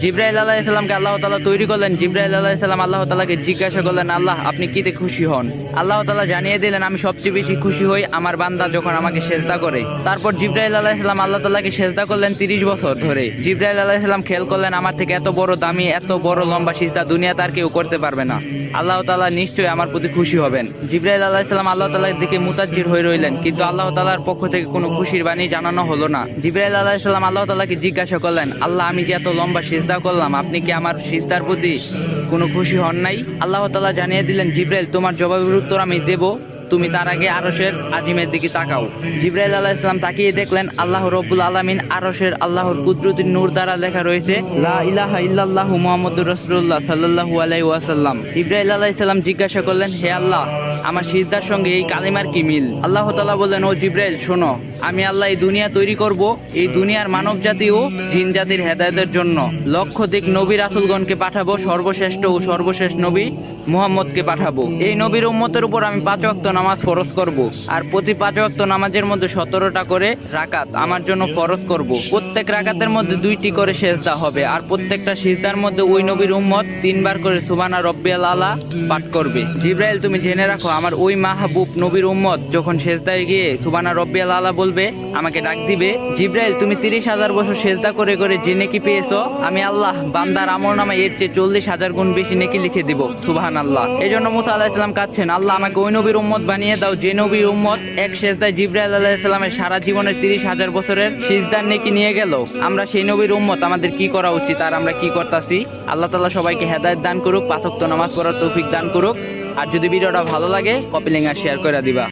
জিবরাইল আলাইহিস সালামকে আল্লাহ তাআলা তৈরি করলেন। জিবরাইল আলাইহিস সালাম আল্লাহ তাআলাকে জিজ্ঞাসা করলেন, আল্লাহ আপনি কিতে খুশি হন? আল্লাহ তাআলা জানিয়ে দিলেন, আমি সবচেয়ে বেশি খুশি হই আমার বান্দা যখন আমাকে সেজদা করে। তারপর জিবরাইল আলাইহিস সালাম আল্লাহ তাআলাকে সেজদা করলেন 30 বছর ধরে। জিবরাইল আলাইহিস সালাম খেয়াল করলেন, আমার থেকে এত বড় দামি, এত বড় লম্বা সিজদা দুনিয়াতে আর কেউ করতে পারবে না। আল্লাহ তাআলা নিশ্চয়ই আমার প্রতি খুশি হবেন। জিবরাইল আলাইহিস সালাম আল্লাহ তাআলার দিকে মুতাজ্জির হয়ে রইলেন, কিন্তু আল্লাহ তাআলার পক্ষ থেকে কোনো খুশির বাণী জানানো হলো না। জিবরাইল আলাইহিস সালাম আল্লাহ তাআলাকে জিজ্ঞাসা করলেন, আল্লাহ আমি যে এত লম্বা সিজদা করলাম, আপনি কি আমার সিজদার প্রতি কোনো খুশি হন নাই? আল্লাহ তাআলা জানিয়ে দিলেন, জিবরাইল তোমার জবাবের উত্তর আমি দেব, তুমি তার আগে আরশের আজিমের দিকে তাকাও। জিবরাইল আলাইহিস সালাম তাকিয়ে দেখলেন আল্লাহ রাব্বুল আলামিন আরশের আল্লাহর কুদরতির নূর দ্বারা লেখা রয়েছে লা ইলাহা ইল্লাল্লাহু মুহাম্মাদুর রাসূলুল্লাহ সাল্লাল্লাহু আলাইহি ওয়াসাল্লাম। জিবরাইল আলাইহিস সালাম জিজ্ঞাসা করলেন, হে আল্লাহ, আমার সিজদার সঙ্গে এই কালিমার কি মিল? আল্লাহ তাআলা বললেন, ও জিবরাইল শোনো, আমি আল্লাহ এই দুনিয়া তৈরি করব এই দুনিয়ার মানব জাতি ও জিন জাতির হেদায়েতের জন্য। লক্ষাধিক নবী রাসূলগণকে পাঠাবো, সর্বশ্রেষ্ঠ ও সর্বশেষ নবী মুহাম্মদকে পাঠাবো। এই নবীর উম্মতের উপর আমি 5 ওয়াক্ত নামাজ ফরজ করব, আর প্রতি 5 ওয়াক্ত নামাজের মধ্যে 17টা করে রাকাত আমার জন্য ফরজ করব। প্রত্যেক রাকাতের মধ্যে 2টি করে সিজদা হবে, আর প্রত্যেকটা সিজদার মধ্যে ওই নবীর উম্মত 3 বার করে সুবহানা রাব্বিয়াল আলা পাঠ করবে। জিবরাইল তুমি জেনে রাখো, আমার ওই মাহবুব নবীর উম্মত যখন সিজদায় গিয়ে সুবহানা রাব্বিয়াল আলা বলবে, আমাকে ডাক দিবে। জিবরাইল তুমি 30,000 বছর সিজদা করে করে যে নেকি পেয়েছো, আমি আল্লাহ বান্দার আমলনামায় এর চেয়ে 40,000 গুণ বেশি নেকি লিখে দিব। সুবহানাল্লাহ। এজন্য মুসা আলাইহিস সালাম কাঁদছেন, আল্লাহ আমাকে ওই নবীর উম্মত বানিয়ে দাও যে নবীর উম্মত এক সিজদায় জিবরাইল আলাইহিস সালামের সারা জীবনের 30,000 বছরের সিজদার নেকি নিয়ে গেল। আমরা সেই নবীর উম্মত, আমাদের কি করা উচিত আর আমরা কি করতাছি? আল্লাহ তাআলা সবাইকে হেদায়েত দান করুক, 5 ওয়াক্ত নামাজ পড়ার তৌফিক দান করুক। আর যদি ভিডিওটা ভালো লাগে কপি লিংক আর শেয়ার করে দিবা।